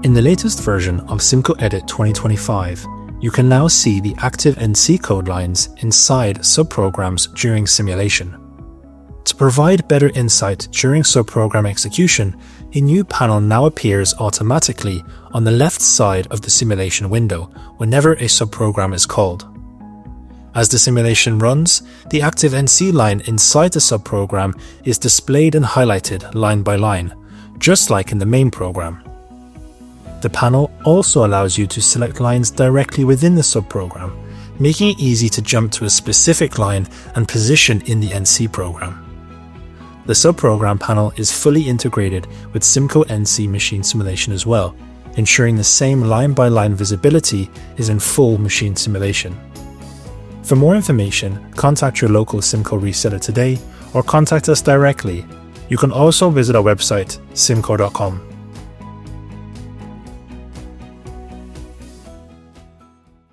In the latest version of CIMCO Edit 2025, you can now see the active NC code lines inside subprograms during simulation. To provide better insight during subprogram execution, a new panel now appears automatically on the left side of the simulation window whenever a subprogram is called. As the simulation runs, the active NC line inside the subprogram is displayed and highlighted line by line, just like in the main program. The panel also allows you to select lines directly within the subprogram, making it easy to jump to a specific line and position in the NC program. The subprogram panel is fully integrated with CIMCO NC machine simulation as well, ensuring the same line-by-line visibility is in full machine simulation. For more information, contact your local CIMCO reseller today or contact us directly. You can also visit our website, cimco.com.